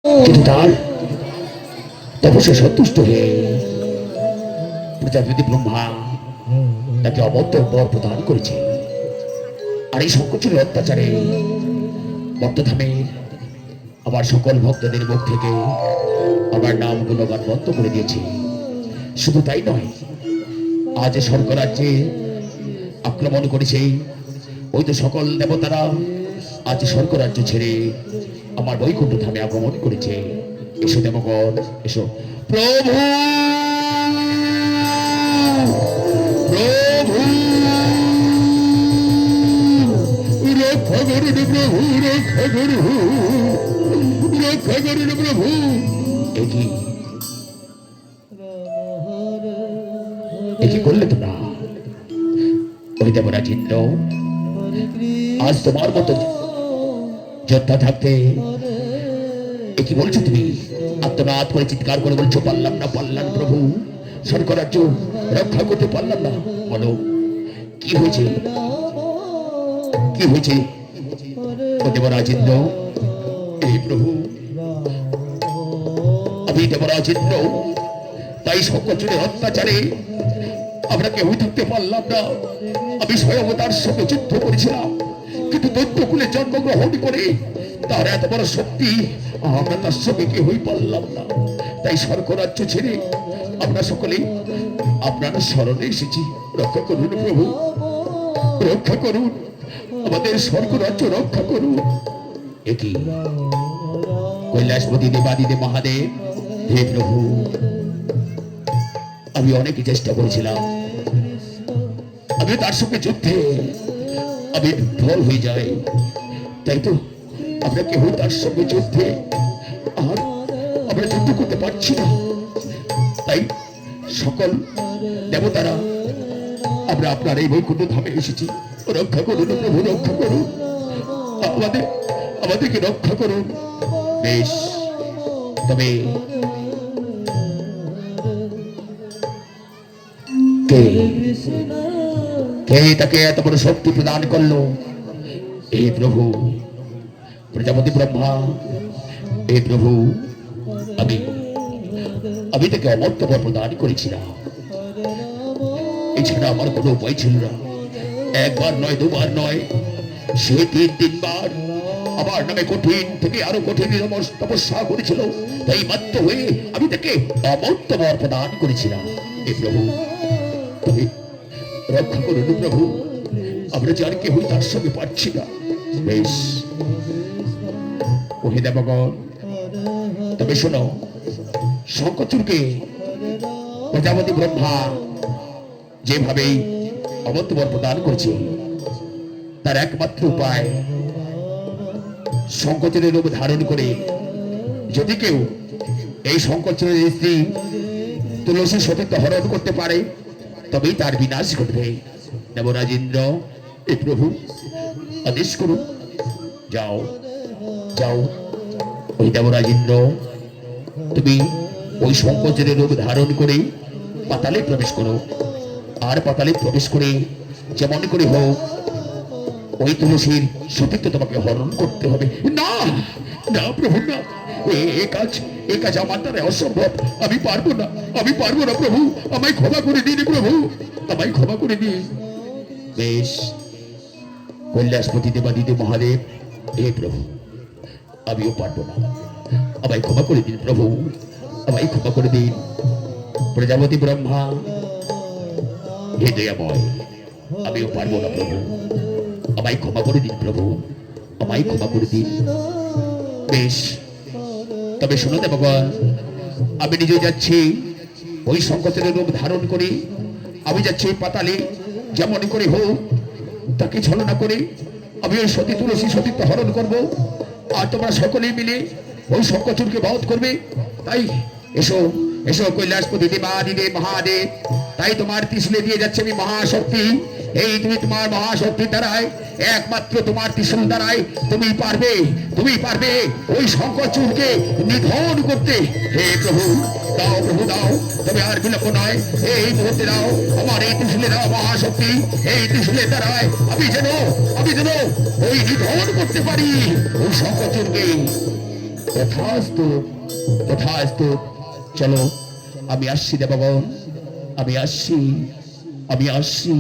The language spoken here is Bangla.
কিন্তু তার তপস্যা সন্তুষ্ট হয়ে প্রজাপতি ব্রহ্মা তাকে অমর্ত্য বর প্রদান করেছে। আর এই সংকোচনের অত্যাচারে মর্তধামে আমার সকল ভক্তদের মুখ থেকে আমার নাম গুণগান বন্ধ করে দিয়েছে। শুধু তাই নয়, আজ স্বর্গরাজ্যে আক্রমণ করেছে ওই তো সকল দেবতারা আজ স্বর্গরাজ্য ছেড়ে আমার বৈকুণ্ঠ ধামে আগমন করেছে। এসো দেবগণ, এসো। প্রভু প্রভু রক্ষা করুন, প্রভু রক্ষা করুন, রক্ষা করুন প্রভু। একই করলে তোমরা ওই দেবরাজ ইন্দ্র আজ তোমার মতো যোদ্ধা থাকতে কি বলছো তুমি? আত্মনাদ করে চিৎকার করে বলছো পারলাম না, পারলাম প্রভু, স্বর্গরাজ্য রক্ষা করতে পারলাম না। বলো কি হয়েছে, কি হয়েছে? দেবরাজ ইন্দ্র, এই প্রভু আমি দেবরাজ ইন্দ্র, তাই সকলের অত্যাচারে আমরা কেউ থাকতে পারলাম না। আমি স্বয়ং তার সঙ্গে যুদ্ধ করেছিলাম, কিন্তু দৈত্যকুলে জন্মগ্রহণ করে তার এত বড় শক্তি আমরা তার সঙ্গে কেউই পারলাম না। তাই স্বর্গরাজ্য ছেড়ে আমরা সকলে আপনার স্মরণে এসেছি। রক্ষা করুন প্রভু, রক্ষা করুন, আমাদের স্বর্গরাজ্য রক্ষা করুন। একই কৈলাসপতি দেবাদিদেব মহাদেব, হে প্রভু, আমি অনেক চেষ্টা করেছিলাম, আমি তার সঙ্গে যুদ্ধে আমি বিফল হয়ে যাই। তাই তো আমরা কেউ তার সঙ্গে যুদ্ধে আর আমরা যুদ্ধ করতে পারছি না। তাই সকল দেবতারা আমরা আপনার এই বৈকুণ্ঠ ধামে এসেছি। রক্ষা করুন প্রভু, রক্ষা করুন, আমাদেরকে রক্ষা করুন। বেশ, তবে কে তাকে এত বড় শক্তি প্রদান করলো? হে প্রভু প্রজাপতি ব্রহ্মা, হে প্রভু, আমি তাকে অমর্ত্য বর প্রদান করেছিলাম। এছাড়া আমার কোনো উপায় ছিল না। একবার নয়, দুবার নয়, সে 3-3 বার আমার নামে কঠিন থেকে আরো কঠিন তপস্যা করেছিল। তাই বাধ্য হয়ে আমি তাকে অমর্ত্য বর প্রদান করেছিলাম। হে প্রভু, তুমি রক্ষা করুন প্রভু, আমরা যার কেউ তার সঙ্গে পারছি না। বেশ, ওহে দেবগণ, তবে শোনো, শঙ্করচূড়কে প্রজাপতি ব্রহ্মা যেভাবেই অমর্ত্য বর প্রদান করছে, তার একমাত্র উপায় শঙ্করচূড়ের রূপ ধারণ করে যদি কেউ এই শঙ্করচূড়ের স্ত্রী তুলসী সতীত্ব হরণ করতে পারে, তবেই তার বিনাশ ঘটবে। দেবরাজ ইন্দ্র, এ প্রভু আদেশ করুন, যাও যাও। ওই দেবরাজ ইন্দ্র, তুমি ওই শঙ্করচূড়ের রূপ ধারণ করে পাতালে প্রবেশ করো। আর পাতালে প্রবেশ করে যেমন করে হোক ওই তুলসীর সতীত্ব তোমাকে হরণ করতে হবে। না না প্রভু, না, এ কাজ আমার দ্বারা অসম্ভব। আমি পারবো না, আমি পারবো না প্রভু, আমায় ক্ষমা করে দিন প্রভু, আমায় ক্ষমা করে দিন। বেশ, কৈলাসপতি দেবাদিদেব মহাদেব, হে প্রভু, আমিও পারবো না, আমায় ক্ষমা করে দিন প্রভু, আমায় ক্ষমা করে দিন। প্রজাপতি ব্রহ্মা, হে দয়াময়, আমিও পারবো না প্রভু, আমায় ক্ষমা করে দিন প্রভু, আমায় ক্ষমা করে দিন। বেশ, তবে শোনো দেবগণ, আমি নিজে যাচ্ছি ওই শঙ্করচূড়ের রূপ ধারণ করে, আমি যাচ্ছি পাতালে, যেমন করে হোক তাকে ছলনা করে আমি ওই সতী তুলসী সতীত্ব হরণ করব। আর তোমরা সকলেই মিলে ওই শঙ্করচূড়কে বধ করবে। তাই এসো, এসো কৈলাসপতি দেবাদিদেব মহাদেব, তাই তোমার ত্রিশূলে দিয়ে যাচ্ছে আমি মহাশক্তি। এই তুমি তোমার মহাশক্তি দ্বারায়, একমাত্র তোমার ত্রিশূল দ্বারায় তুমি পারবে, তুমি পারবে ওই শঙ্করচূড়কে নিধন করতে। হে প্রভু, দাও প্রভু দাও, তবে আর বিলম্ব নয়, এই মুহূর্তে দাও আমার এই ত্রিশূলে দাও মহাশক্তি। এই ত্রিশূলের দ্বারায় আমি যেন ওই নিধন করতে পারি ওই শঙ্করচূড়কে। তথাস্তু তথাস্তু। চলো আমি আসছি দেবগণ, আমি আসছি, আমি আসছি।